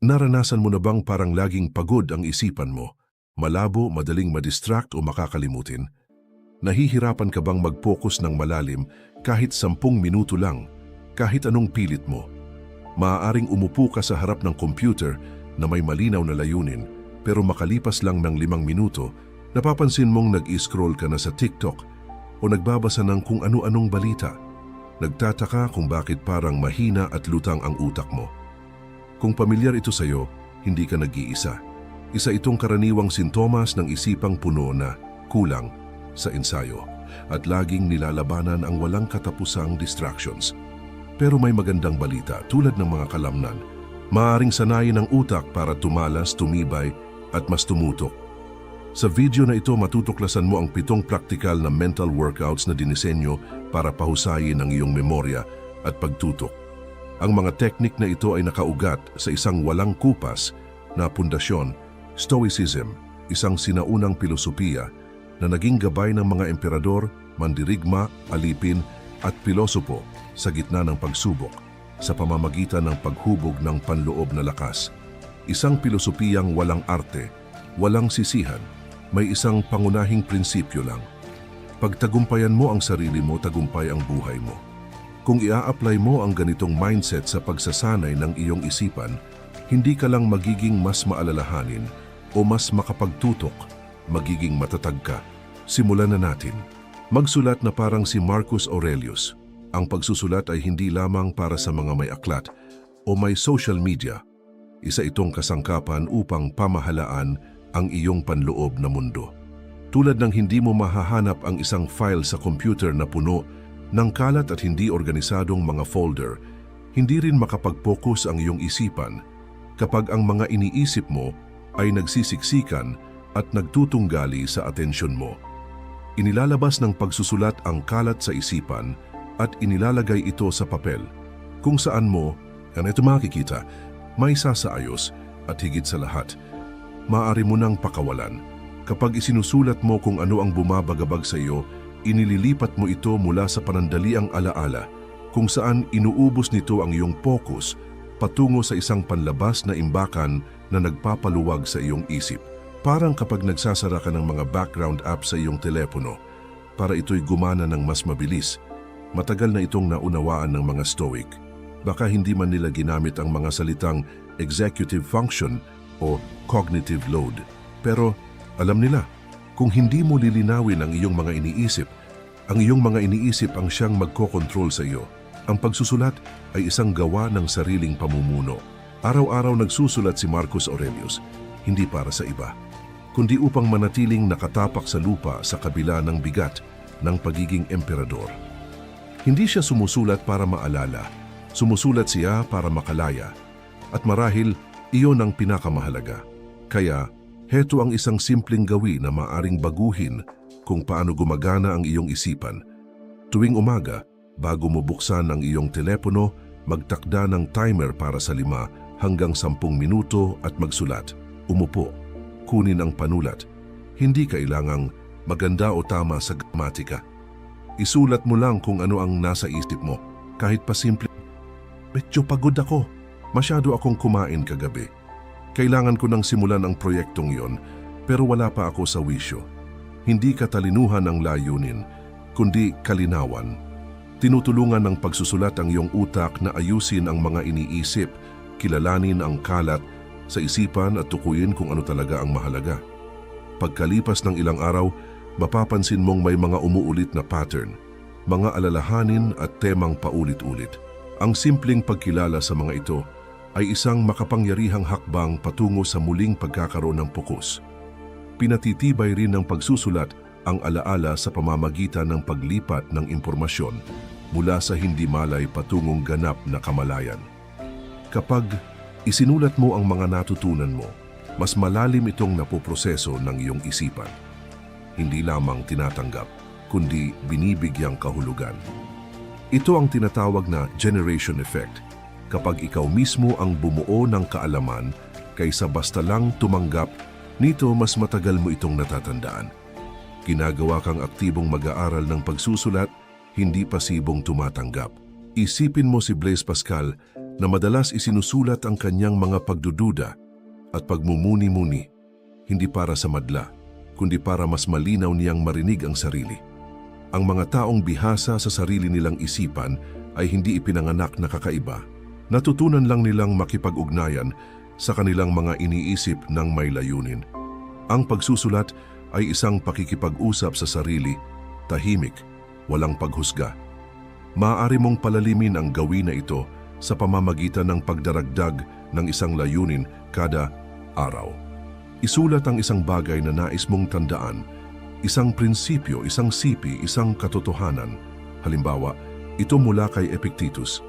Naranasan mo na bang parang laging pagod ang isipan mo? Malabo, madaling madistract o makakalimutin? Nahihirapan ka bang mag-focus ng malalim kahit 10 minuto lang, kahit anong pilit mo? Maaaring umupo ka sa harap ng computer na may malinaw na layunin, pero makalipas lang ng 5 minuto, napapansin mong nag-i-scroll ka na sa TikTok o nagbabasa ng kung ano-anong balita. Nagtataka kung bakit parang mahina at lutang ang utak mo. Kung pamilyar ito sa iyo, hindi ka nag-iisa. Isa itong karaniwang sintomas ng isipang puno na kulang sa ensayo at laging nilalabanan ang walang katapusang distractions. Pero may magandang balita tulad ng mga kalamnan. Maaaring sanayin ang utak para tumalas, tumibay at mas tumutok. Sa video na ito matutuklasan mo ang 7 praktikal na mental workouts na dinisenyo para pahusayin ang iyong memorya at pagtutok. Ang mga teknik na ito ay nakaugat sa isang walang kupas na pundasyon, Stoicism, isang sinaunang pilosopiya na naging gabay ng mga emperador, mandirigma, alipin at pilosopo sa gitna ng pagsubok sa pamamagitan ng paghubog ng panloob na lakas. Isang pilosopiyang walang arte, walang sisihan, may isang pangunahing prinsipyo lang. Pagtagumpayan mo ang sarili mo, tagumpay ang buhay mo. Kung ia-apply mo ang ganitong mindset sa pagsasanay ng iyong isipan, hindi ka lang magiging mas maalalahanin o mas makapagtutok, magiging matatag ka. Simulan na natin. Magsulat na parang si Marcus Aurelius. Ang pagsusulat ay hindi lamang para sa mga may aklat o may social media. Isa itong kasangkapan upang pamahalaan ang iyong panloob na mundo. Tulad ng hindi mo mahahanap ang isang file sa computer na puno ng kalat at hindi organisadong mga folder, hindi rin makapag-focus ang iyong isipan kapag ang mga iniisip mo ay nagsisiksikan at nagtutunggali sa atensyon mo. Inilalabas ng pagsusulat ang kalat sa isipan at inilalagay ito sa papel, kung saan mo, yan ito makikita, may sasaayos at higit sa lahat, maaari mo nang pakawalan. Kapag isinusulat mo kung ano ang bumabagabag sa iyo, inililipat mo ito mula sa panandaliang alaala kung saan inuubos nito ang iyong focus patungo sa isang panlabas na imbakan na nagpapaluwag sa iyong isip. Parang kapag nagsasara ka ng mga background apps sa iyong telepono para ito'y gumana ng mas mabilis. Matagal na itong naunawaan ng mga Stoic. Baka hindi man nila ginamit ang mga salitang executive function o cognitive load. Pero alam nila, kung hindi mo lilinawin ang iyong mga iniisip, ang iyong mga iniisip ang siyang magkokontrol sa iyo. Ang pagsusulat ay isang gawa ng sariling pamumuno. Araw-araw nagsusulat si Marcus Aurelius, hindi para sa iba, kundi upang manatiling nakatapak sa lupa sa kabila ng bigat ng pagiging emperador. Hindi siya sumusulat para maalala, sumusulat siya para makalaya. At marahil, iyon ang pinakamahalaga. Kaya, heto ang isang simpleng gawi na maaring baguhin kung paano gumagana ang iyong isipan. Tuwing umaga, bago mo buksan ang iyong telepono, magtakda ng timer para sa 5 hanggang 10 minuto at magsulat. Umupo, kunin ang panulat. Hindi kailangang maganda o tama sa gramatika. Isulat mo lang kung ano ang nasa isip mo, kahit pa simple. Medyo pagod ako. Masyado akong kumain kagabi. Kailangan ko nang simulan ang proyektong yon, pero wala pa ako sa wisyo. Hindi katalinuhan ang layunin, kundi kalinawan. Tinutulungan ng pagsusulat ang iyong utak na ayusin ang mga iniisip, kilalanin ang kalat sa isipan at tukuyin kung ano talaga ang mahalaga. Pagkalipas ng ilang araw, mapapansin mong may mga umuulit na pattern, mga alalahanin at temang paulit-ulit. Ang simpleng pagkilala sa mga ito ay isang makapangyarihang hakbang patungo sa muling pagkakaroon ng fokus. Pinatitibay rin ng pagsusulat ang alaala sa pamamagitan ng paglipat ng impormasyon mula sa hindi malay patungong ganap na kamalayan. Kapag isinulat mo ang mga natutunan mo, mas malalim itong napoproseso ng iyong isipan. Hindi lamang tinatanggap, kundi binibigyang kahulugan. Ito ang tinatawag na generation effect. Kapag ikaw mismo ang bumuo ng kaalaman kaysa basta lang tumanggap, nito mas matagal mo itong natatandaan. Ginagawa kang aktibong mag-aaral ng pagsusulat, hindi pasibong tumatanggap. Isipin mo si Blaise Pascal, na madalas isinusulat ang kanyang mga pagdududa at pagmumuni-muni, hindi para sa madla, kundi para mas malinaw niyang marinig ang sarili. Ang mga taong bihasa sa sarili nilang isipan ay hindi ipinanganak na kakaiba. Natutunan lang nilang makipag-ugnayan sa kanilang mga iniisip ng may layunin. Ang pagsusulat ay isang pakikipag-usap sa sarili, tahimik, walang paghusga. Maaari mong palalimin ang gawin na ito sa pamamagitan ng pagdaragdag ng isang layunin kada araw. Isulat ang isang bagay na nais mong tandaan, isang prinsipyo, isang sipi, isang katotohanan. Halimbawa, ito mula kay Epictetus.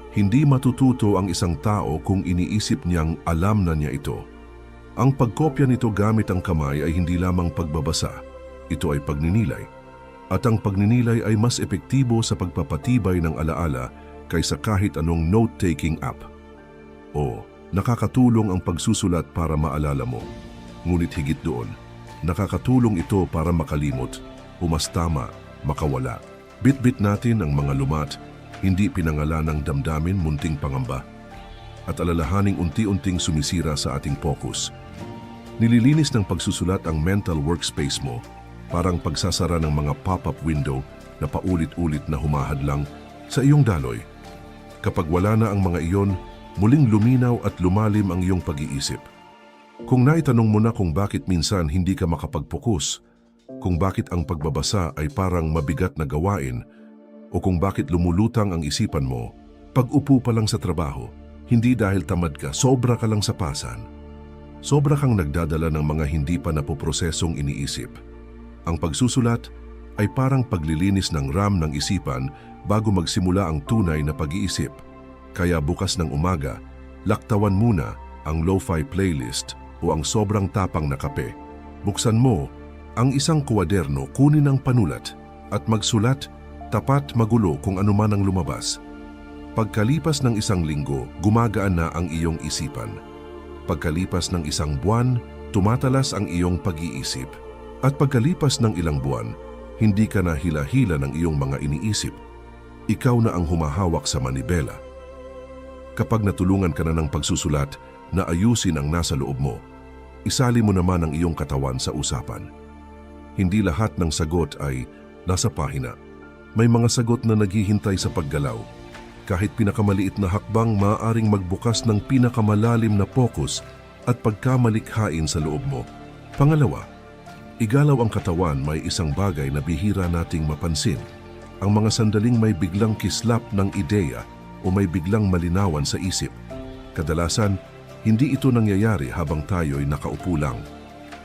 Hindi matututo ang isang tao kung iniisip niyang alam na niya ito. Ang pagkopya nito gamit ang kamay ay hindi lamang pagbabasa, ito ay pagninilay. At ang pagninilay ay mas epektibo sa pagpapatibay ng alaala kaysa kahit anong note-taking app. O, nakakatulong ang pagsusulat para maalala mo. Ngunit higit doon, nakakatulong ito para makalimot, umastama, makawala. Bit-bit natin ang mga lumat, hindi pinangalan ng damdamin munting pangamba, at alalahaning unti-unting sumisira sa ating focus. Nililinis ng pagsusulat ang mental workspace mo, parang pagsasara ng mga pop-up window na paulit-ulit na humahadlang sa iyong daloy. Kapag wala na ang mga iyon, muling luminaw at lumalim ang iyong pag-iisip. Kung naitanong mo na kung bakit minsan hindi ka makapag-focus, kung bakit ang pagbabasa ay parang mabigat na gawain, o kung bakit lumulutang ang isipan mo, pag-upo pa lang sa trabaho, hindi dahil tamad ka, sobra ka lang sa pasan. Sobra kang nagdadala ng mga hindi pa napoprosesong iniisip. Ang pagsusulat ay parang paglilinis ng RAM ng isipan bago magsimula ang tunay na pag-iisip. Kaya bukas ng umaga, laktawan muna ang lo-fi playlist o ang sobrang tapang na kape. Buksan mo ang isang kwaderno, kunin ang panulat at magsulat, tapat magulo kung anuman ang lumabas. Pagkalipas ng isang linggo, gumagaan na ang iyong isipan. Pagkalipas ng isang buwan, tumatalas ang iyong pag-iisip. At pagkalipas ng ilang buwan, hindi ka na hila-hila ng iyong mga iniisip. Ikaw na ang humahawak sa manibela. Kapag natulungan ka na ng pagsusulat na ayusin ang nasa loob mo, isali mo naman ang iyong katawan sa usapan. Hindi lahat ng sagot ay nasa pahina. May mga sagot na naghihintay sa paggalaw. Kahit pinakamaliit na hakbang, maaaring magbukas ng pinakamalalim na focus at pagkamalikhain sa loob mo. Pangalawa, igalaw ang katawan. May isang bagay na bihira nating mapansin. Ang mga sandaling may biglang kislap ng ideya o may biglang malinawan sa isip. Kadalasan, hindi ito nangyayari habang tayo'y nakaupo lang.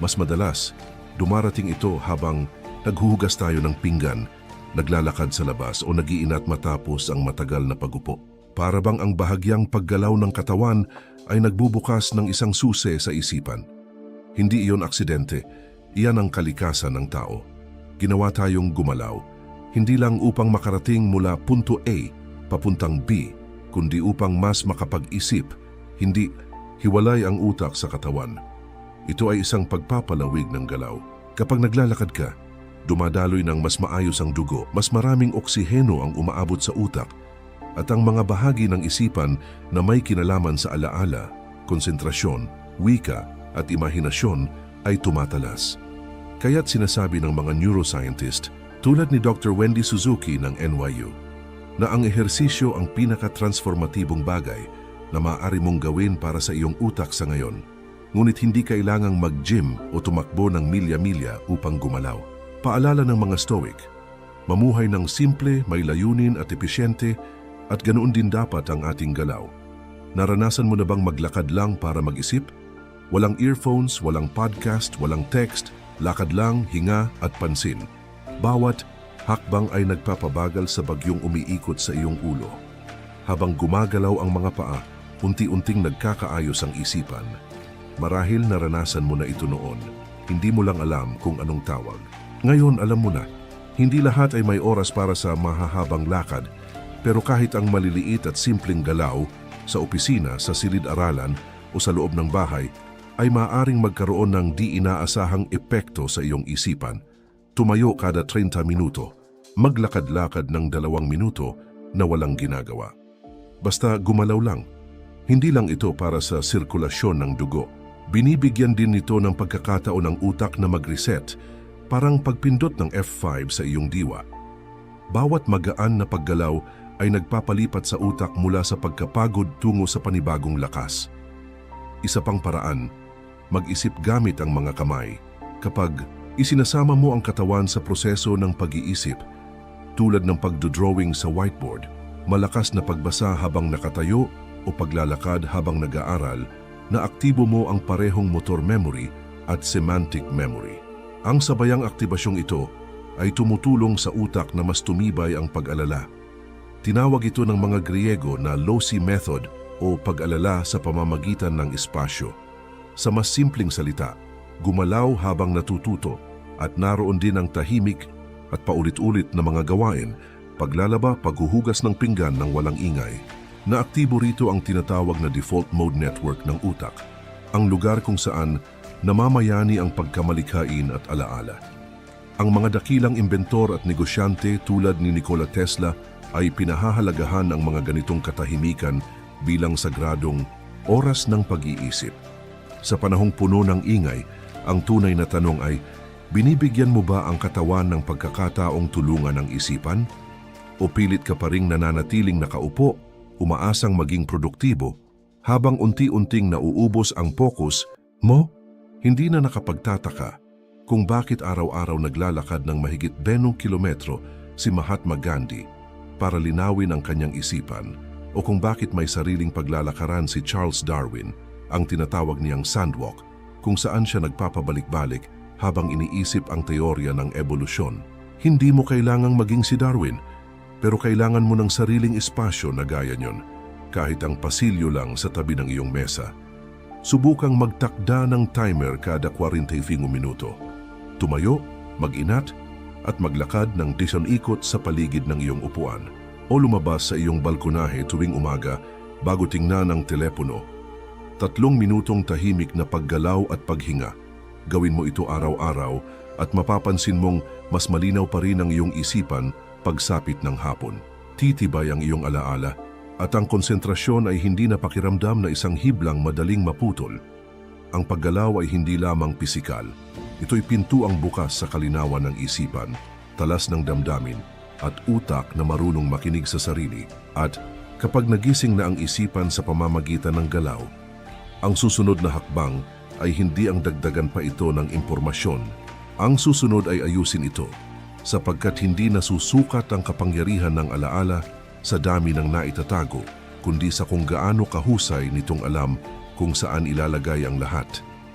Mas madalas, dumarating ito habang naghuhugas tayo ng pinggan, naglalakad sa labas o nag-iinat matapos ang matagal na pagupo. Para bang ang bahagyang paggalaw ng katawan ay nagbubukas ng isang susi sa isipan. Hindi iyon aksidente, iyan ang kalikasan ng tao. Ginawa tayong gumalaw, hindi lang upang makarating mula punto A papuntang B, kundi upang mas makapag-isip, hindi hiwalay ang utak sa katawan. Ito ay isang pagpapalawig ng galaw. Kapag naglalakad ka, dumadaloy ng mas maayos ang dugo, mas maraming oksiheno ang umaabot sa utak, at ang mga bahagi ng isipan na may kinalaman sa alaala, konsentrasyon, wika at imahinasyon ay tumatalas. Kaya't sinasabi ng mga neuroscientist tulad ni Dr. Wendy Suzuki ng NYU na ang ehersisyo ang pinaka-transformatibong bagay na maaari mong gawin para sa iyong utak sa ngayon. Ngunit hindi kailangang mag-gym o tumakbo ng milya-milya upang gumalaw. Paalala ng mga Stoic, mamuhay ng simple, may layunin at episyente, at ganoon din dapat ang ating galaw. Naranasan mo na bang maglakad lang para mag-isip? Walang earphones, walang podcast, walang text, lakad lang, hinga at pansin. Bawat hakbang ay nagpapabagal sa bagyong umiikot sa iyong ulo. Habang gumagalaw ang mga paa, unti-unting nagkakaayos ang isipan. Marahil naranasan mo na ito noon, hindi mo lang alam kung anong tawag. Ngayon alam mo na, hindi lahat ay may oras para sa mahahabang lakad, pero kahit ang maliliit at simpleng galaw sa opisina, sa silid-aralan o sa loob ng bahay ay maaaring magkaroon ng di inaasahang epekto sa iyong isipan. Tumayo kada 30 minuto, maglakad-lakad ng 2 minuto na walang ginagawa. basta gumalaw lang. Hindi lang ito para sa sirkulasyon ng dugo. Binibigyan din nito ng pagkakataon ng utak na mag-reset, parang pagpindot ng F5 sa iyong diwa. Bawat magaan na paggalaw ay nagpapalipat sa utak mula sa pagkapagod tungo sa panibagong lakas. Isa pang paraan, mag-isip gamit ang mga kamay. Kapag isinasama mo ang katawan sa proseso ng pag-iisip, tulad ng pagdodrawing sa whiteboard, malakas na pagbasa habang nakatayo o paglalakad habang nag-aaral, naaktibo mo ang parehong motor memory at semantic memory. Ang sabayang aktibasyong ito ay tumutulong sa utak na mas tumibay ang pag-alala. Tinawag ito ng mga Griego na loci method o pag-alala sa pamamagitan ng espasyo. Sa mas simpleng salita, gumalaw habang natututo at naroon din ang tahimik at paulit-ulit na mga gawain, paglalaba, paghuhugas ng pinggan ng walang ingay. Naaktibo rito ang tinatawag na default mode network ng utak, ang lugar kung saan namamayani ang pagkamalikhain at alaala. Ang mga dakilang inventor at negosyante tulad ni Nikola Tesla ay pinahahalagahan ang mga ganitong katahimikan bilang sagradong oras ng pag-iisip. Sa panahong puno ng ingay, ang tunay na tanong ay, binibigyan mo ba ang katawan ng pagkakataong tulungan ang isipan? O pilit ka pa ring nananatiling nakaupo, umaasang maging produktibo, habang unti-unting nauubos ang focus mo? Hindi na nakapagtataka kung bakit araw-araw naglalakad ng mahigit 20 kilometro si Mahatma Gandhi para linawin ang kanyang isipan, o kung bakit may sariling paglalakaran si Charles Darwin, ang tinatawag niyang sandwalk, kung saan siya nagpapabalik-balik habang iniisip ang teorya ng ebolusyon. Hindi mo kailangang maging si Darwin, pero kailangan mo ng sariling espasyo na gaya niyon, kahit ang pasilyo lang sa tabi ng iyong mesa. Subukang magtakda ng timer kada 45 minuto. Tumayo, mag-inat, at maglakad ng 10 ikot sa paligid ng iyong upuan o lumabas sa iyong balkonahe tuwing umaga bago tingnan ang telepono. 3 minutong tahimik na paggalaw at paghinga. Gawin mo ito araw-araw at mapapansin mong mas malinaw pa rin ang iyong isipan pagsapit ng hapon. Titibay ang iyong alaala at ang konsentrasyon ay hindi na pakiramdam na isang hiblang madaling maputol. Ang paggalaw ay hindi lamang pisikal. Ito'y pintuang bukas sa kalinawan ng isipan, talas ng damdamin at utak na marunong makinig sa sarili. At kapag nagising na ang isipan sa pamamagitan ng galaw, ang susunod na hakbang ay hindi ang dagdagan pa ito ng impormasyon. Ang susunod ay ayusin ito, sapagkat hindi nasusukat ang kapangyarihan ng alaala sa dami ng naitatago, kundi sa kung gaano kahusay nitong alam kung saan ilalagay ang lahat.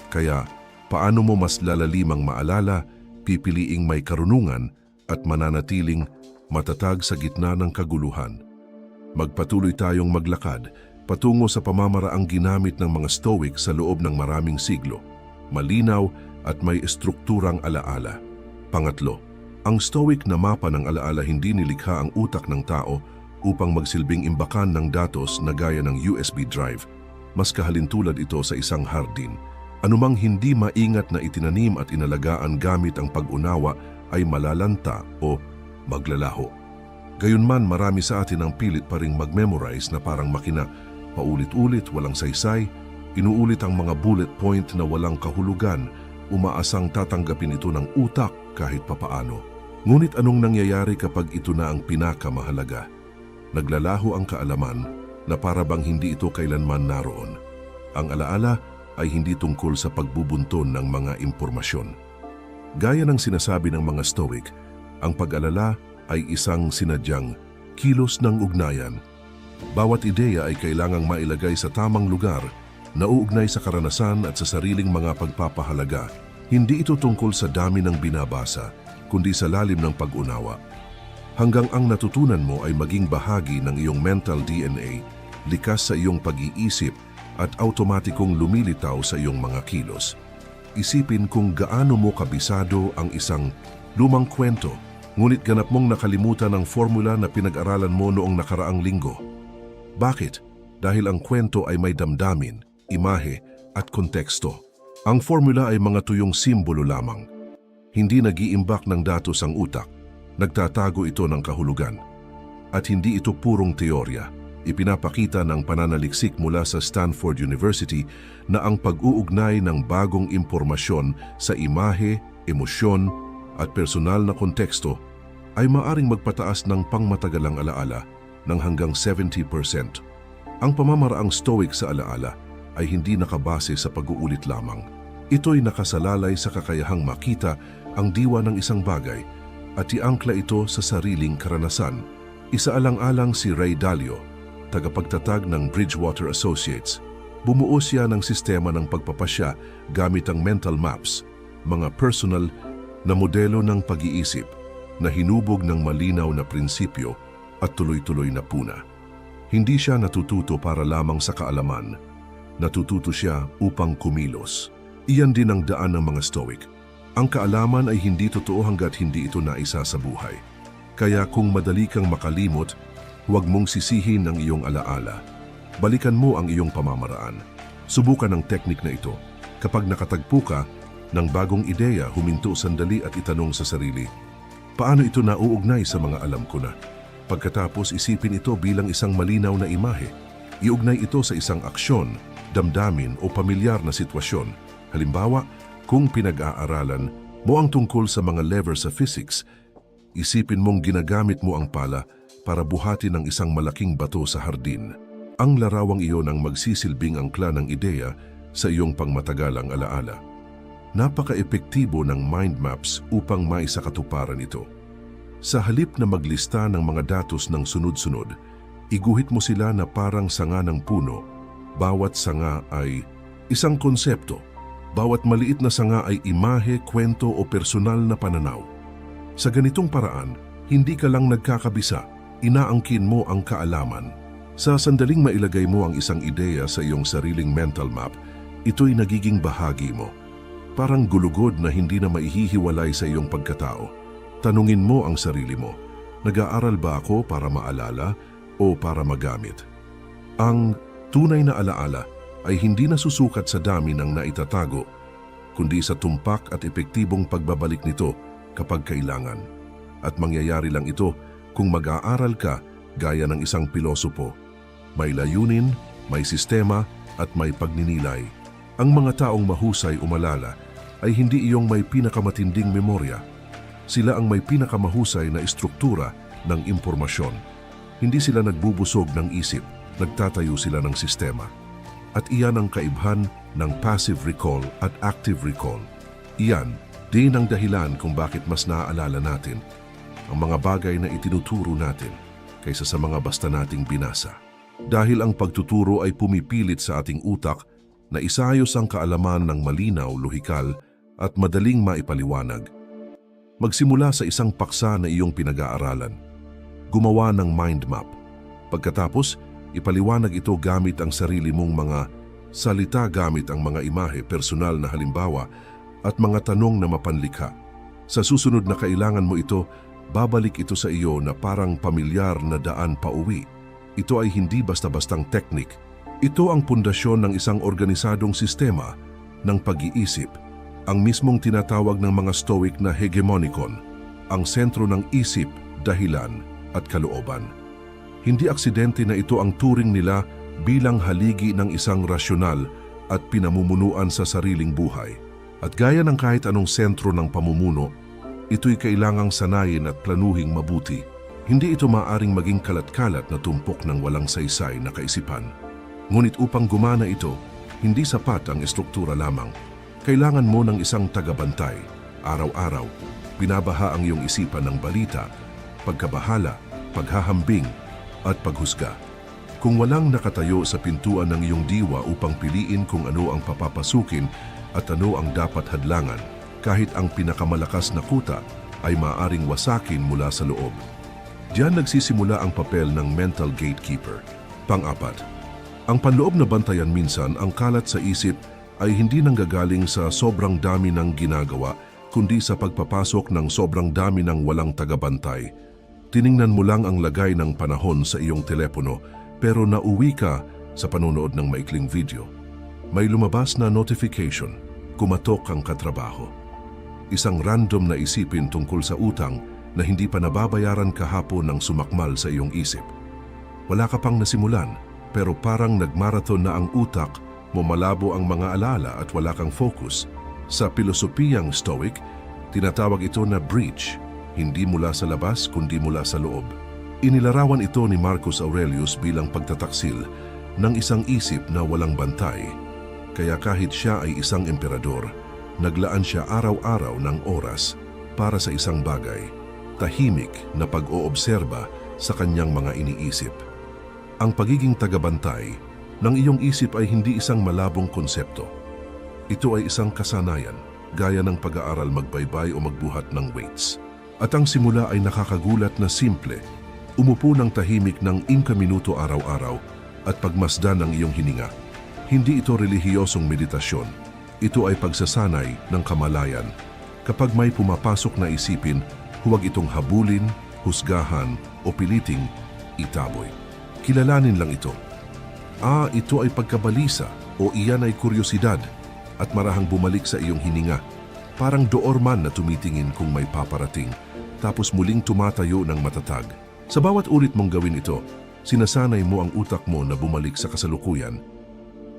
Kaya, paano mo mas lalalimang maalala, pipiliing may karunungan at mananatiling matatag sa gitna ng kaguluhan. Magpatuloy tayong maglakad patungo sa pamamaraang ginamit ng mga Stoic sa loob ng maraming siglo, malinaw at may estrukturang alaala. Pangatlo, ang Stoic na mapa ng alaala hindi nilikha ang utak ng tao upang magsilbing imbakan ng datos na gaya ng USB drive. Mas kahalintulad ito sa isang hardin. Anumang hindi maingat na itinanim at inalagaan gamit ang pag-unawa ay malalanta o maglalaho. Gayunman, marami sa atin ang pilit pa ring mag-memorize na parang makina, paulit-ulit, walang saysay, inuulit ang mga bullet point na walang kahulugan, umaasang tatanggapin ito ng utak kahit papaano. Ngunit anong nangyayari kapag ito na ang pinakamahalaga? Naglalaho ang kaalaman na para bang hindi ito kailanman naroon. Ang alaala ay hindi tungkol sa pagbubunton ng mga impormasyon. Gaya ng sinasabi ng mga Stoic, ang pag-alala ay isang sinadyang kilos ng ugnayan. Bawat ideya ay kailangang mailagay sa tamang lugar na uugnay sa karanasan at sa sariling mga pagpapahalaga. Hindi ito tungkol sa dami ng binabasa, kundi sa lalim ng pag-unawa. Hanggang ang natutunan mo ay maging bahagi ng iyong mental DNA, likas sa iyong pag-iisip at automatikong lumilitaw sa iyong mga kilos. Isipin kung gaano mo kabisado ang isang lumang kwento, ngunit ganap mong nakalimutan ang formula na pinag-aralan mo noong nakaraang linggo. Bakit? Dahil ang kwento ay may damdamin, imahe at konteksto. Ang formula ay mga tuyong simbolo lamang. Hindi nag-iimbak ng datos ang utak. Nagtatago ito ng kahulugan. At hindi ito purong teorya. Ipinapakita ng pananaliksik mula sa Stanford University na ang pag-uugnay ng bagong impormasyon sa imahe, emosyon at personal na konteksto ay maaring magpataas ng pangmatagalang alaala ng hanggang 70%. Ang pamamaraang Stoic sa alaala ay hindi nakabase sa pag-uulit lamang. Ito'y nakasalalay sa kakayahang makita ang diwa ng isang bagay at iangkla ito sa sariling karanasan. Isaalang-alang si Ray Dalio, tagapagtatag ng Bridgewater Associates. Bumuo siya ng sistema ng pagpapasya gamit ang mental maps, mga personal na modelo ng pag-iisip na hinubog ng malinaw na prinsipyo at tuloy-tuloy na puna. Hindi siya natututo para lamang sa kaalaman. Natututo siya upang kumilos. Iyan din ang daan ng mga Stoic. Ang kaalaman ay hindi totoo hanggat hindi ito naisa sa buhay. Kaya kung madali kang makalimot, huwag mong sisihin ang iyong alaala. Balikan mo ang iyong pamamaraan. Subukan ang teknik na ito. Kapag nakatagpo ka ng bagong ideya, huminto sandali at itanong sa sarili, paano ito nauugnay sa mga alam ko na? Pagkatapos isipin ito bilang isang malinaw na imahe. Iugnay ito sa isang aksyon, damdamin o pamilyar na sitwasyon. Halimbawa, kung pinag-aaralan mo ang tungkol sa mga lever sa physics, isipin mong ginagamit mo ang pala para buhatin ang isang malaking bato sa hardin. Ang larawang iyon ang magsisilbing angkla ng ideya sa iyong pangmatagalang alaala. Napaka-epektibo ng mind maps upang maisakatuparan ito. Sa halip na maglista ng mga datos ng sunod-sunod, iguhit mo sila na parang sanga ng puno. Bawat sanga ay isang konsepto. Bawat maliit na sanga ay imahe, kwento o personal na pananaw. Sa ganitong paraan, hindi ka lang nagkakabisa, inaangkin mo ang kaalaman. Sa sandaling mailagay mo ang isang ideya sa iyong sariling mental map, ito'y nagiging bahagi mo. Parang gulugod na hindi na maihihiwalay sa iyong pagkatao. Tanungin mo ang sarili mo, nag-aaral ba ako para maalala o para magamit? Ang tunay na alaala ay hindi nasusukat sa dami ng naitatago, kundi sa tumpak at epektibong pagbabalik nito kapag kailangan. At mangyayari lang ito kung mag-aaral ka gaya ng isang pilosopo. May layunin, may sistema at may pagninilay. Ang mga taong mahusay umalala ay hindi iyong may pinakamatinding memorya. Sila ang may pinakamahusay na istruktura ng impormasyon. Hindi sila nagbubusog ng isip, nagtatayo sila ng sistema. At iyan ang kaibhan ng passive recall at active recall. Iyan din ang dahilan kung bakit mas naaalala natin ang mga bagay na itinuturo natin kaysa sa mga basta nating binasa. Dahil ang pagtuturo ay pumipilit sa ating utak na isayos ang kaalaman ng malinaw, lohikal at madaling maipaliwanag. Magsimula sa isang paksa na iyong pinag-aaralan. Gumawa ng mind map. Pagkatapos, ipaliwanag ito gamit ang sarili mong mga salita, gamit ang mga imahe, personal na halimbawa at mga tanong na mapanlikha. Sa susunod na kailangan mo ito, babalik ito sa iyo na parang pamilyar na daan pauwi. Ito ay hindi basta-bastang teknik. Ito ang pundasyon ng isang organisadong sistema ng pag-iisip, ang mismong tinatawag ng mga Stoic na hegemonikon, ang sentro ng isip, dahilan at kalooban. Hindi aksidente na ito ang turing nila bilang haligi ng isang rasyonal at pinamumunuan sa sariling buhay. At gaya ng kahit anong sentro ng pamumuno, ito'y kailangang sanayin at planuhing mabuti. Hindi ito maaring maging kalat-kalat na tumpok ng walang saysay na kaisipan. Ngunit upang gumana ito, hindi sapat ang estruktura lamang. Kailangan mo ng isang tagabantay. Araw-araw, binabaha ang iyong isipan ng balita, pagkabahala, paghahambing, at paghusga. Kung walang nakatayo sa pintuan ng iyong diwa upang piliin kung ano ang papapasukin at ano ang dapat hadlangan, kahit ang pinakamalakas na kuta ay maaring wasakin mula sa loob. Diyan nagsisimula ang papel ng mental gatekeeper. Pang-apat, ang panloob na bantayan minsan ang kalat sa isip ay hindi nanggagaling sa sobrang dami ng ginagawa, kundi sa pagpapasok ng sobrang dami ng walang tagabantay. Tiningnan mo lang ang lagay ng panahon sa iyong telepono, pero nauwi ka sa panonood ng maikling video. May lumabas na notification, kumatok ang katrabaho. Isang random na isipin tungkol sa utang na hindi pa nababayaran kahapon ng sumakmal sa iyong isip. Wala ka pang nasimulan, pero parang nagmarathon na ang utak mo, malabo ang mga alaala at wala kang focus. Sa pilosopiyang Stoic, tinatawag ito na breach, hindi mula sa labas kundi mula sa loob. Inilarawan ito ni Marcus Aurelius bilang pagtataksil ng isang isip na walang bantay. Kaya kahit siya ay isang emperador, naglaan siya araw-araw ng oras para sa isang bagay, tahimik na pag-oobserba sa kanyang mga iniisip. Ang pagiging tagabantay ng iyong isip ay hindi isang malabong konsepto. Ito ay isang kasanayan, gaya ng pag-aaral, magbaybay o magbuhat ng weights. At ang simula ay nakakagulat na simple. Umupo ng tahimik ng 5 minuto araw-araw at pagmasdan ng iyong hininga. Hindi ito relihiyosong meditasyon. Ito ay pagsasanay ng kamalayan. Kapag may pumapasok na isipin, huwag itong habulin, husgahan o piliting itaboy. Kilalanin lang ito. Ito ay pagkabalisa o iyan ay kuryosidad at marahang bumalik sa iyong hininga. Parang doorman na tumitingin kung may paparating, tapos muling tumatayo ng matatag. Sa bawat ulit mong gawin ito, sinasanay mo ang utak mo na bumalik sa kasalukuyan.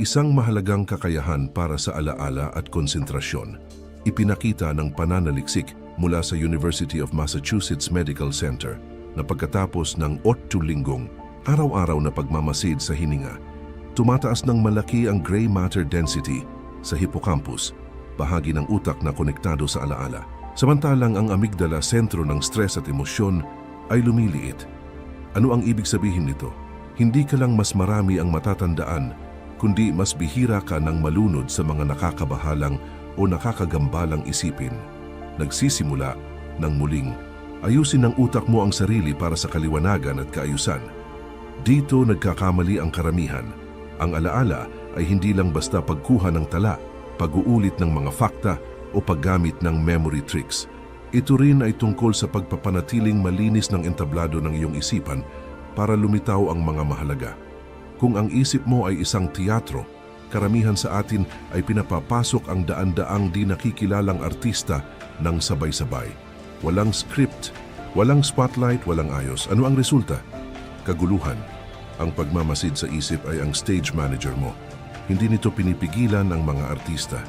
Isang mahalagang kakayahan para sa alaala at konsentrasyon. Ipinakita ng pananaliksik mula sa University of Massachusetts Medical Center na pagkatapos ng 8 linggong araw-araw na pagmamasid sa hininga, tumataas ng malaki ang gray matter density sa hippocampus, bahagi ng utak na konektado sa alaala. Samantalang ang amygdala, sentro ng stress at emosyon, ay lumiliit. Ano ang ibig sabihin nito? Hindi ka lang mas marami ang matatandaan, kundi mas bihira ka ng malunod sa mga nakakabahalang o nakakagambalang isipin. Nagsisimula ng muling ayusin ng utak mo ang sarili para sa kaliwanagan at kaayusan. Dito nagkakamali ang karamihan. Ang alaala ay hindi lang basta pagkuha ng tala, pag-uulit ng mga fakta o paggamit ng memory tricks. Ito rin ay tungkol sa pagpapanatiling malinis ng entablado ng iyong isipan para lumitaw ang mga mahalaga. Kung ang isip mo ay isang teatro, karamihan sa atin ay pinapapasok ang daan-daang di nakikilalang artista ng sabay-sabay. Walang script, walang spotlight, walang ayos. Ano ang resulta? Kaguluhan. Ang pagmamasid sa isip ay ang stage manager mo. Hindi nito pinipigilan ang mga artista.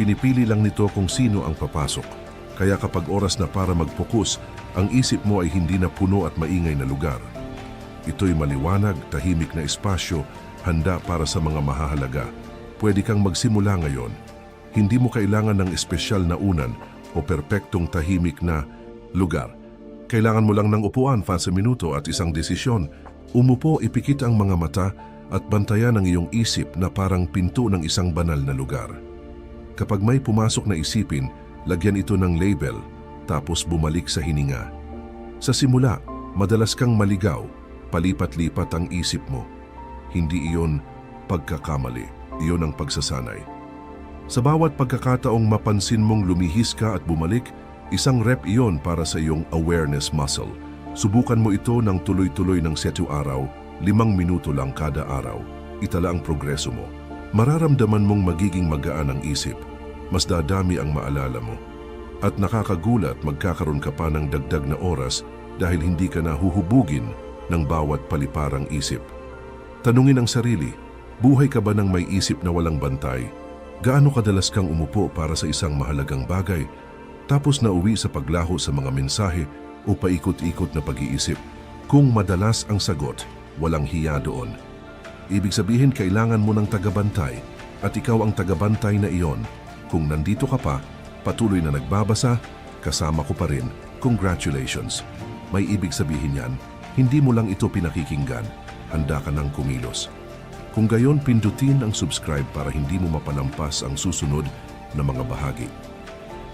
Pinipili lang nito kung sino ang papasok. Kaya kapag oras na para mag-focus, ang isip mo ay hindi na puno at maingay na lugar. Ito'y maliwanag, tahimik na espasyo, handa para sa mga mahahalaga. Pwede kang magsimula ngayon. Hindi mo kailangan ng espesyal na unan o perpektong tahimik na lugar. Kailangan mo lang ng upuan, sa minuto at isang desisyon. Umupo, ipikit ang mga mata at bantayan ang iyong isip na parang pinto ng isang banal na lugar. Kapag may pumasok na isipin, lagyan ito ng label, tapos bumalik sa hininga. Sa simula, madalas kang maligaw, palipat-lipat ang isip mo. Hindi iyon pagkakamali, iyon ang pagsasanay. Sa bawat pagkakataong mapansin mong lumihis ka at bumalik, isang rep iyon para sa iyong awareness muscle. Subukan mo ito ng tuloy-tuloy ng 7 araw, 5 minuto lang kada araw. Itala ang progreso mo. Mararamdaman mong magiging magaan ang isip. Mas dadami ang maalala mo. At nakakagulat, magkakaroon ka pa ng dagdag na oras dahil hindi ka nahuhubugin ng bawat paliparang isip. Tanungin ang sarili, buhay ka ba ng may isip na walang bantay? Gaano kadalas kang umupo para sa isang mahalagang bagay, tapos nauwi sa paglaho sa mga mensahe o paikot-ikot na pag-iisip? Kung madalas ang sagot, walang hiya doon. Ibig sabihin, kailangan mo ng tagabantay at ikaw ang tagabantay na iyon. Kung nandito ka pa, patuloy na nagbabasa, kasama ko pa rin, congratulations. May ibig sabihin yan, hindi mo lang ito pinakikinggan, handa ka ng kumilos. Kung gayon, pindutin ang subscribe para hindi mo mapalampas ang susunod na mga bahagi.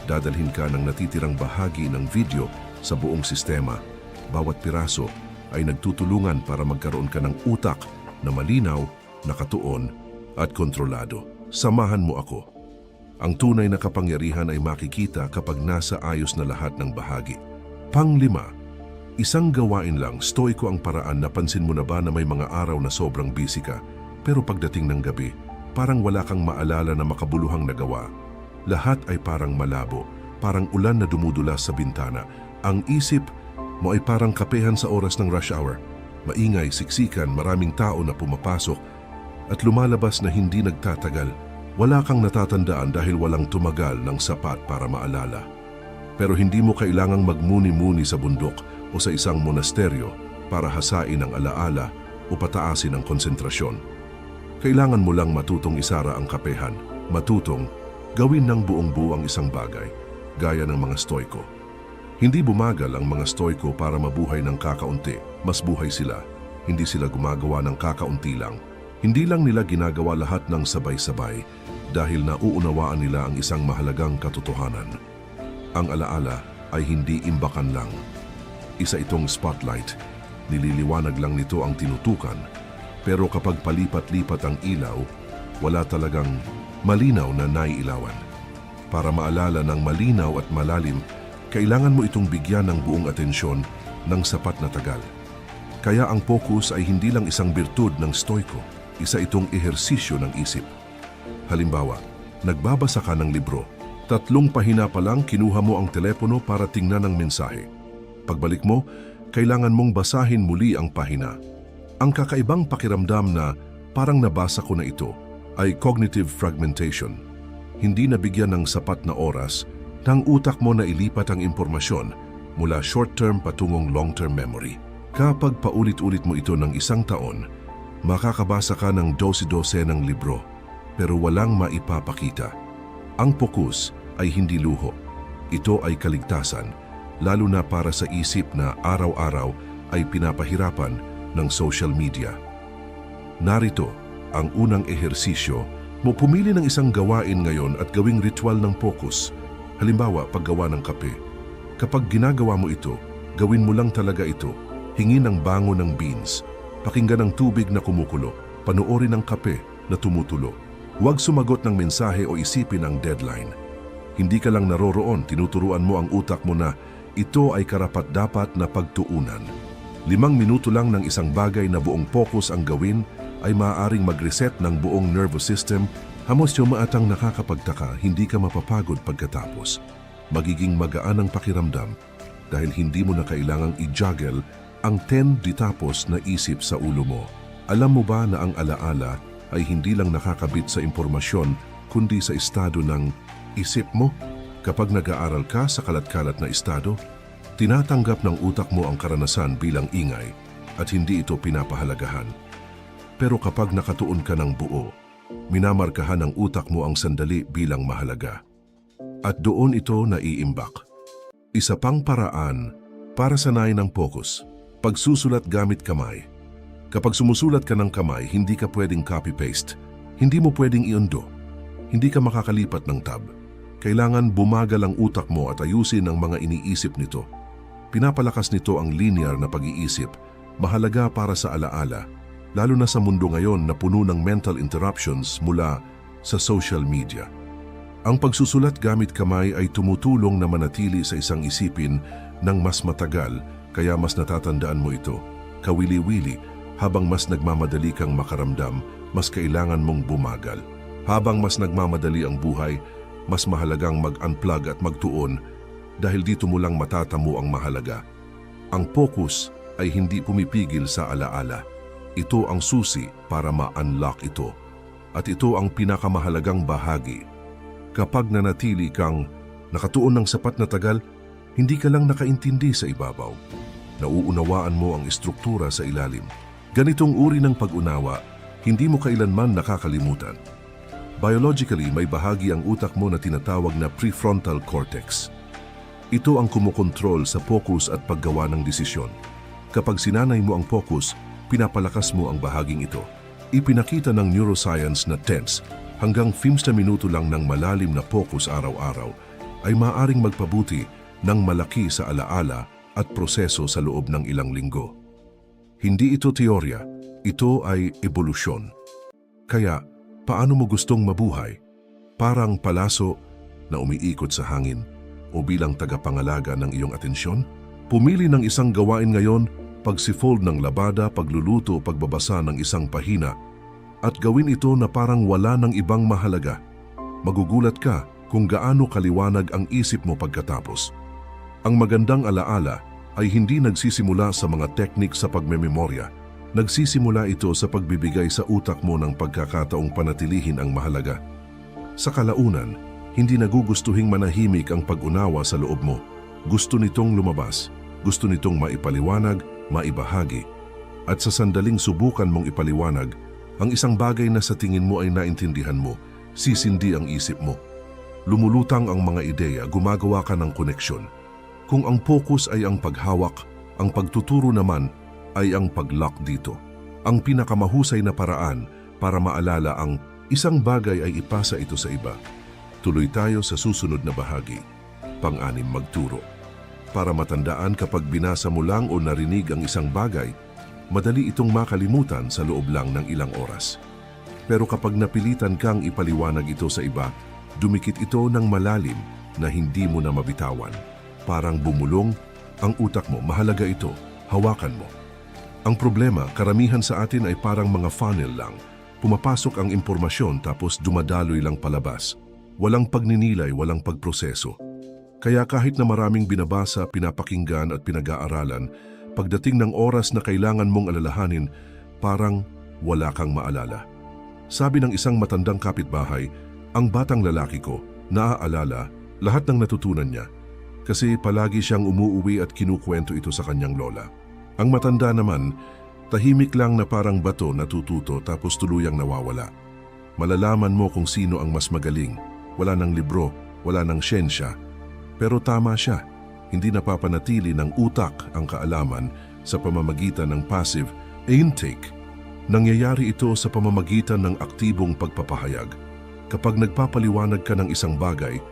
Dadalhin ka ng natitirang bahagi ng video sa buong sistema. Bawat piraso ay nagtutulungan para magkaroon ka ng utak na malinaw, nakatuon at kontrolado. Samahan mo ako. Ang tunay na kapangyarihan ay makikita kapag nasa ayos na lahat ng bahagi. Panglima, isang gawain lang, stoiko ang paraan. Napansin mo na ba na may mga araw na sobrang busy ka, pero pagdating ng gabi, parang wala kang maalala na makabuluhang nagawa. Lahat ay parang malabo, parang ulan na dumudulas sa bintana. Ang isip mo ay parang kapehan sa oras ng rush hour. Maingay, siksikan, maraming tao na pumapasok at lumalabas na hindi nagtatagal. Wala kang natatandaan dahil walang tumagal ng sapat para maalala. Pero hindi mo kailangang magmuni-muni sa bundok o sa isang monasteryo para hasain ang alaala o pataasin ang konsentrasyon. Kailangan mo lang matutong isara ang kapehan, matutong gawin ng buong buo ang isang bagay, gaya ng mga stoiko. Hindi bumagal ang mga stoiko para mabuhay ng kakaunti, mas buhay sila. Hindi sila gumagawa ng kakaunti lang. Hindi lang nila ginagawa lahat ng sabay-sabay dahil nauunawaan nila ang isang mahalagang katotohanan. Ang alaala ay hindi imbakan lang. Isa itong spotlight. Nililiwanag lang nito ang tinutukan. Pero kapag palipat-lipat ang ilaw, wala talagang malinaw na naiilawan. Para maalala ng malinaw at malalim, kailangan mo itong bigyan ng buong atensyon ng sapat na tagal. Kaya ang focus ay hindi lang isang birtud ng stoiko, isa itong ehersisyo ng isip. Halimbawa, nagbabasa ka ng libro. 3 pahina pa lang kinuha mo ang telepono para tingnan ang mensahe. Pagbalik mo, kailangan mong basahin muli ang pahina. Ang kakaibang pakiramdam na parang nabasa ko na ito ay cognitive fragmentation. Hindi nabigyan ng sapat na oras ng utak mo na ilipat ang impormasyon mula short-term patungong long-term memory. Kapag paulit-ulit mo ito ng 1 taon, makakabasa ka ng 12 ng libro pero walang maipapakita. Ang fokus ay hindi luho. Ito ay kaligtasan, lalo na para sa isip na araw-araw ay pinapahirapan ng social media. Narito ang unang ehersisyo mo. Pumili ng isang gawain ngayon at gawing ritual ng focus. Halimbawa, paggawa ng kape. Kapag ginagawa mo ito, gawin mo lang talaga ito. Hingin ang bango ng beans. Pakinggan ang tubig na kumukulo. Panoorin ang kape na tumutulo. Huwag sumagot ng mensahe o isipin ang deadline. Hindi ka lang naroroon, tinuturuan mo ang utak mo na ito ay karapat-dapat na pagtuunan. 5 minuto lang ng isang bagay na buong focus ang gawin ay maaaring mag-reset ng buong nervous system. Hamos maatang nakakapagtaka, hindi ka mapapagod pagkatapos. Magiging magaan ang pakiramdam dahil hindi mo na kailangang i-juggle ang 10 ditapos na isip sa ulo mo. Alam mo ba na ang alaala ay hindi lang nakakabit sa impormasyon kundi sa estado ng isip mo? Kapag nag-aaral ka sa kalat-kalat na estado, tinatanggap ng utak mo ang karanasan bilang ingay at hindi ito pinapahalagahan. Pero kapag nakatuon ka ng buo, minamarkahan ng utak mo ang sandali bilang mahalaga. At doon ito naiimbak. Isa pang paraan para sanayin ng focus, pagsusulat gamit kamay. Kapag sumusulat ka ng kamay, hindi ka pwedeng copy-paste. Hindi mo pwedeng i-undo. Hindi ka makakalipat ng tab. Kailangan bumagal ang utak mo at ayusin ang mga iniisip nito. Pinapalakas nito ang linear na pag-iisip, mahalaga para sa alaala, lalo na sa mundo ngayon na puno ng mental interruptions mula sa social media. Ang pagsusulat gamit kamay ay tumutulong na manatili sa isang isipin ng mas matagal, kaya mas natatandaan mo ito. Kawili-wili, habang mas nagmamadali kang makaramdam, mas kailangan mong bumagal. Habang mas nagmamadali ang buhay, mas mahalagang mag-unplug at magtuon dahil dito mo lang matatamo ang mahalaga. Ang focus ay hindi pumipigil sa alaala. Ito ang susi para ma-unlock ito. At ito ang pinakamahalagang bahagi. Kapag nanatili kang nakatuon ng sapat na tagal, hindi ka lang nakaintindi sa ibabaw. Nauunawaan mo ang estruktura sa ilalim. Ganitong uri ng pag-unawa, hindi mo kailanman nakakalimutan. Biologically, may bahagi ang utak mo na tinatawag na prefrontal cortex. Ito ang kumukontrol sa focus at paggawa ng desisyon. Kapag sinanay mo ang focus, pinapalakas mo ang bahaging ito. Ipinakita ng neuroscience na tense hanggang 15 minuto lang ng malalim na focus araw-araw ay maaaring magpabuti ng malaki sa alaala at proseso sa loob ng ilang linggo. Hindi ito teorya, ito ay ebolusyon. Kaya, paano mo gustong mabuhay? Parang palaso na umiikot sa hangin o bilang tagapangalaga ng iyong atensyon? Pumili ng isang gawain ngayon, pagsifold ng labada, pagluluto, pagbabasa ng isang pahina, at gawin ito na parang wala ng ibang mahalaga. Magugulat ka kung gaano kaliwanag ang isip mo pagkatapos. Ang magandang alaala, ay hindi nagsisimula sa mga teknik sa pagmememorya. Nagsisimula ito sa pagbibigay sa utak mo ng pagkakataong panatilihin ang mahalaga. Sa kalaunan, hindi nagugustuhing manahimik ang pag-unawa sa loob mo. Gusto nitong lumabas, gusto nitong maipaliwanag, maibahagi. At sa sandaling subukan mong ipaliwanag, ang isang bagay na sa tingin mo ay naintindihan mo, sisindi ang isip mo. Lumulutang ang mga ideya, gumagawa ka ng koneksyon. Kung ang focus ay ang paghawak, ang pagtuturo naman ay ang pag-lock dito. Ang pinakamahusay na paraan para maalala ang isang bagay ay ipasa ito sa iba. Tuloy tayo sa susunod na bahagi. Pang-anim, magturo. Para matandaan kapag binasa mo lang o narinig ang isang bagay, madali itong makalimutan sa loob lang ng ilang oras. Pero kapag napilitan kang ipaliwanag ito sa iba, dumikit ito ng malalim na hindi mo na mabitawan. Parang bumulong ang utak mo, mahalaga ito, hawakan mo. Ang problema, karamihan sa atin ay parang mga funnel lang. Pumapasok ang impormasyon tapos dumadaloy lang palabas. Walang pagninilay, walang pagproseso. Kaya kahit na maraming binabasa, pinapakinggan at pinag-aaralan, pagdating ng oras na kailangan mong alalahanin, parang wala kang maalala. Sabi ng isang matandang kapitbahay, ang batang lalaki ko, naaalala lahat ng natutunan niya kasi palagi siyang umuuwi at kinukwento ito sa kanyang lola. Ang matanda naman, tahimik lang na parang bato natututo tapos tuluyang nawawala. Malalaman mo kung sino ang mas magaling, wala ng libro, wala ng siyensya. Pero tama siya, hindi napapanatili ng utak ang kaalaman sa pamamagitan ng passive intake. Nangyayari ito sa pamamagitan ng aktibong pagpapahayag. Kapag nagpapaliwanag ka ng isang bagay,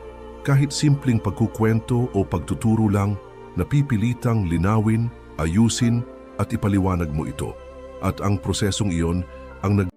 kahit simpleng pagkukwento o pagtuturo lang, napipilitang linawin, ayusin at ipaliwanag mo ito. At ang prosesong iyon ang